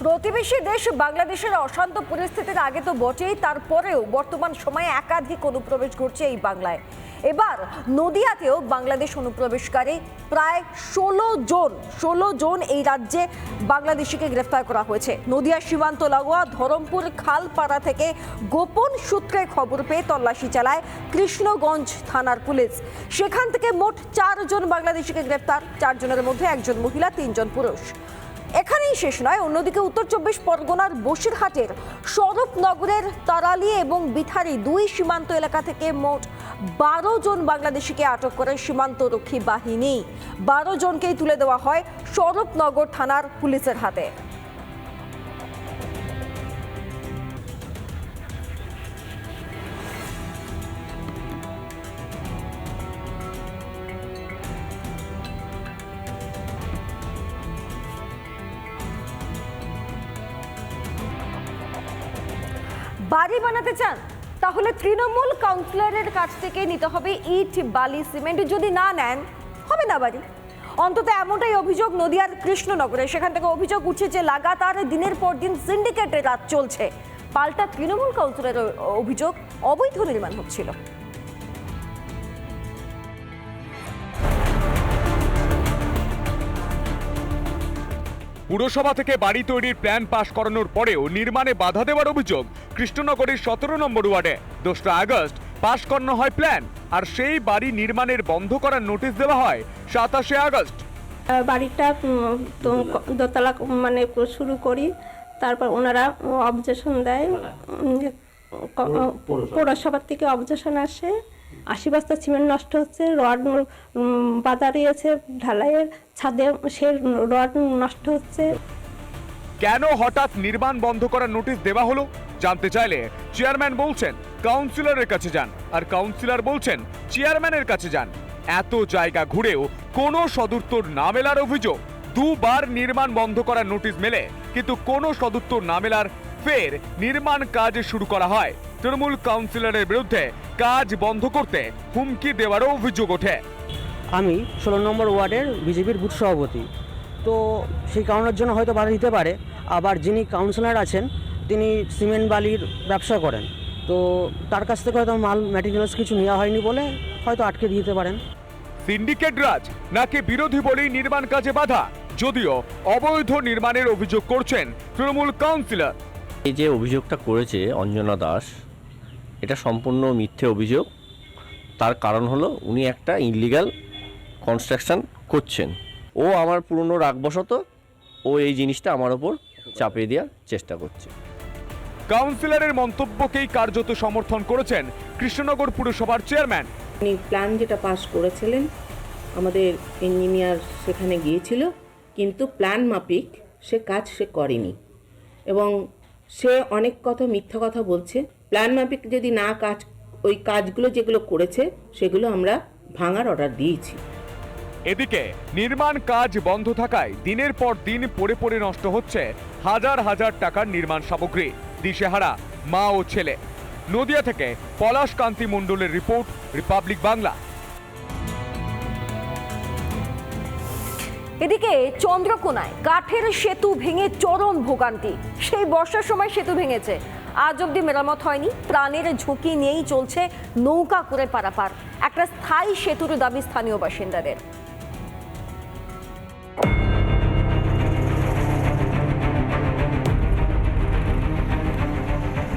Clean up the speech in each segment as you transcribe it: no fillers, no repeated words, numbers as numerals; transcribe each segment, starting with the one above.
প্রতিবেশী দেশ বাংলাদেশের অশান্ত পরিস্থিতির আগে তো বটেই, তারপরেও বর্তমান সময়ে একাধিক অনুপ্রবেশ ঘটছে এই বাংলায়। এবার নদিয়াতেও বাংলাদেশ অনুপ্রবেশকারী প্রায় 16 জন এই রাজ্যে বাংলাদেশিকে গ্রেফতার করা হয়েছে। নদিয়া সীমান্ত লাগোয়া ধরমপুর খালপাড়া থেকে গোপন সূত্রে খবর পেয়ে তল্লাশি চালায় কৃষ্ণগঞ্জ থানার পুলিশ। সেখান থেকে মোট 4 জন বাংলাদেশিকে গ্রেফতার, 4 জনের মধ্যে 1 জন মহিলা, 3 জন পুরুষ। এখানেই শেষ নয়, অন্যদিকে উত্তর 24 পরগনার বসিরহাটের স্বরূপনগরের তারালি এবং বিথারি 2 সীমান্ত এলাকা থেকে মোট 12 জন বাংলাদেশিকে আটক করে সীমান্তরক্ষী বাহিনী। 12 জনকেই তুলে দেওয়া হয় স্বরূপনগর থানার পুলিশের হাতে। বাড়ি বানাতে চান তাহলে তৃণমূল কাউন্সিলরের কাছ থেকে নিতে হবে ইট, বালি, সিমেন্ট। যদি না নেন হবে না বাড়ি। অন্তত এমনটাই অভিযোগ নদিয়ার কৃষ্ণনগরে। সেখান থেকে অভিযোগ উঠছে যে লাগাতার দিনের পর দিন সিন্ডিকেটের রাত চলছে। পাল্টা তৃণমূল কাউন্সিলরের অভিযোগ অবৈধ নির্মাণ হচ্ছিল। পুরসভা থেকে বাড়ি তৈরির প্ল্যান পাশ করানোর পরেও নির্মাণে বাধা দেওয়ার অভিযোগ কৃষ্ণনগরের 17 নম্বর ওয়ার্ডে। 2 আগস্ট পাশ করানো হয় প্ল্যান, আর সেই বাড়ি নির্মাণের বন্ধ করার নোটিশ দেওয়া হয় 27 আগস্ট। বাড়িটা দোতলা মানে শুরু করি, তারপর ওনারা অবজেকশন দেয়, পৌরসভার থেকে অবজেকশন আসে। 80 বস্তা সিমেন্ট নষ্ট হচ্ছে, রড বাধা রয়েছে ঢালাইয়ের ছাদে, সে রড নষ্ট হচ্ছে। কেন হঠাৎ নির্মাণ বন্ধ করার নোটিশ দেওয়া হলো জানতে চাইলে চেয়ারম্যান বলছেন কাউন্সিলরের কাছে যান, আর কাউন্সিলর বলছেন চেয়ারম্যানের কাছে যান। এত জায়গা ঘুরেও কোনো সদুত্তর না মেলার অভিযোগ। 2 বার নির্মাণ বন্ধ করার নোটিশ মেলে, কিন্তু কোনো সদুত্তর না মেলার ফের নির্মাণ কাজ শুরু করা হয়। তৃণমূল কাউন্সিলরের বিরুদ্ধে কাজ বন্ধ করতে হুমকি দেওয়ারও অভিযোগ ওঠে। আমি 16 নম্বর ওয়ার্ডের বিজেপির বুথ সভাপতি, তো সেই কারণের জন্য হয়তো বাধা দিতে পারে। আবার যিনি কাউন্সিলর আছেন তিনি সিমেন্ট বালির ব্যবসা করেন, তো তার কাছ থেকে হয়তো মাল ম্যাটেরিয়ালস কিছু নেওয়া হয়নি বলে হয়তো আটকে দিতে পারেন। সিন্ডিকেট রাজ নাকি বিরোধী বলেই নির্মাণ কাজে বাধা, যদিও অবৈধ নির্মাণের অভিযোগ করছেন তৃণমূল কাউন্সিলর। এই যে অভিযোগটা করেছে অঞ্জনা দাস, এটা সম্পূর্ণ মিথ্যে অভিযোগ। তার কারণ হলো উনি একটা ইনলিগাল কনস্ট্রাকশন করছেন। ও আমার পুরনো রাগবশত ও এই জিনিসটা আমার ওপর চাপিয়ে দেওয়ার চেষ্টা করছে। কাউন্সিলরের মন্তব্যকেই কার্যত সমর্থন করেছেন কৃষ্ণনগর পুরসভার চেয়ারম্যান। উনি প্ল্যান যেটা পাস করেছিলেন, আমাদের ইঞ্জিনিয়ার সেখানে গিয়েছিল, কিন্তু প্ল্যান মাফিক সে কাজ সে করেনি এবং সে অনেক কথা মিথ্যা কথা বলছে। প্ল্যান মাফিক যদি না কাজ, ওই কাজগুলো যেগুলো করেছে সেগুলো আমরা ভাঙার অর্ডার দিয়েছি। এদিকে নির্মাণ কাজ বন্ধ থাকায় দিনের পর দিন পড়ে পড়ে নষ্ট হচ্ছে হাজার হাজার টাকার নির্মাণ সামগ্রী। দিশেহারা মা ও ছেলে। নদিয়া থেকে পলাশ কান্তি মণ্ডলের রিপোর্ট, রিপাবলিক বাংলা। এদিকে চন্দ্রকোনায় কাঠের সেতু ভেঙে চরম ভোগান্তি। সেই বর্ষার সময় সেতু ভেঙেছে, আজ অব্দি মেরামত হয়নি। প্রাণের ঝুঁকি নিয়েই চলছে নৌকা করে পারাপার। একটা স্থায়ী সেতুর দাবি স্থানীয় বাসিন্দাদের।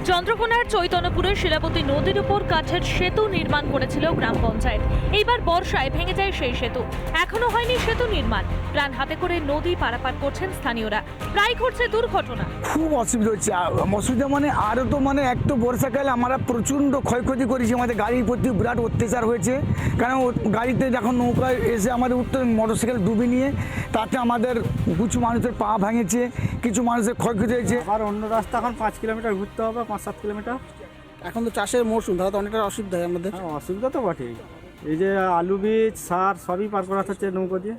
চন্দ্রকোনার চৈতন্যপুরের শিলাবতী নদীর উপর কাঠের সেতু নির্মাণ করেছিল গ্রাম পঞ্চায়েত। এইবার বর্ষায় ভেঙে যায় সেই সেতু। এখনো হয়নি সেতু নির্মাণ। প্রাণ হাতে করে নদী পারাপার করছেন স্থানীয়রা। প্রায় ঘটছে দুর্ঘটনা। খুব অসুবিধা হচ্ছে। অসুবিধা মানে আরও তো মানে একটু বর্ষাকালে আমরা প্রচণ্ড ক্ষয়ক্ষতি করেছি। আমাদের গাড়ির প্রতি বিরাট অত্যাচার হয়েছে, কারণ গাড়িতে যখন নৌকায় এসে আমাদের উঠতে মোটরসাইকেল ডুবে নিয়ে, তাতে আমাদের কিছু মানুষের পা ভেঙেছে, কিছু মানুষের ক্ষয়ক্ষতি হয়েছে। আর অন্য রাস্তা এখন 5 কিলোমিটার ঘুরতে হবে, 5-7 কিলোমিটার। এখন তো চাষের মৌসুম, তাহলে তো অনেকটা অসুবিধা হয় আমাদের। অসুবিধা তো বটেই। এই যে আলু বীজ, সার সবই পার করাতে হচ্ছে নৌকো দিয়ে,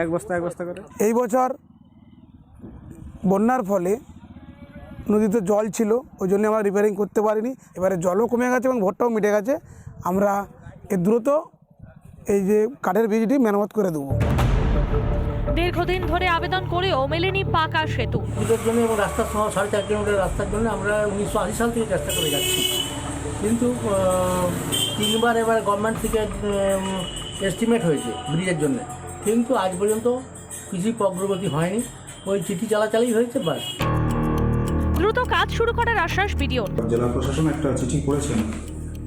এক বস্তা করে। এই বছর বন্যার ফলে নদীতে জল ছিল, ওই জন্য আমরা রিপেয়ারিং করতে পারিনি। এবারে জলও কমে গেছে এবং ভোটটাও মিটে গেছে। আমরা দ্রুত এই যে কাঠের বীজটি মেরামত করে দেবো। দীর্ঘ দীর্ঘদিন ধরে আবেদন করেও মেলেনি পাকা সেতু। পুজোর জন্য এবং রাস্তার 4.5 কিলোমিটার রাস্তার জন্য আমরা 1980 সাল থেকে চেষ্টা করে যাচ্ছি, কিন্তু 3বার এবার গভর্নমেন্ট থেকে এস্টিমেট হয়েছে ব্রিজের জন্য, কিন্তু আজ পর্যন্ত কিছু অগ্রগতি হয়নি। ওই চিঠি চালাচালি হয়েছে বাস। দ্রুত কাজ শুরু করার আশ্বাস বিডিওর। জেলা প্রশাসন একটা চিঠি করেছেন,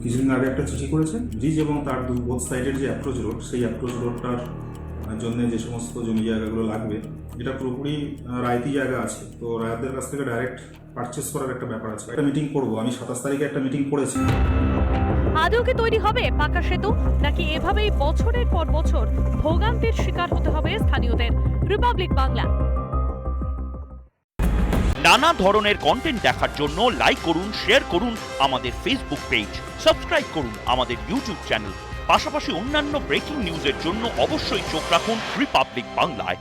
কিছুদিন আগে একটা চিঠি করেছেন। ব্রিজ এবং তার বোথ সাইডের যে অ্যাপ্রোচ রোড, সেই অ্যাপ্রোচ রোডটার জন্য যে সমস্ত জমি জায়গাগুলো লাগবে, এটা পুরোপুরি রায়তি জায়গা আছে, তো রায়তদের কাছ থেকে ডাইরেক্ট পারচেস করার একটা ব্যাপার আছে। একটা মিটিং করবো, আমি 27 তারিখে একটা মিটিং করেছি। আদৌ কি তৈরি হবে পাকা সেতু, নাকি এভাবেই বছরের পর বছর ভোগান্তির শিকার হতে হবে স্থানীয়দের? রিপাবলিক বাংলা। নানা ধরনের কন্টেন্ট দেখার জন্য লাইক করুন, শেয়ার করুন আমাদের ফেসবুক পেজ, সাবস্ক্রাইব করুন আমাদের ইউটিউব চ্যানেল। পাশাপাশি অন্যান্য ব্রেকিং নিউজের জন্য অবশ্যই চোখ রাখুন রিপাবলিক বাংলায়।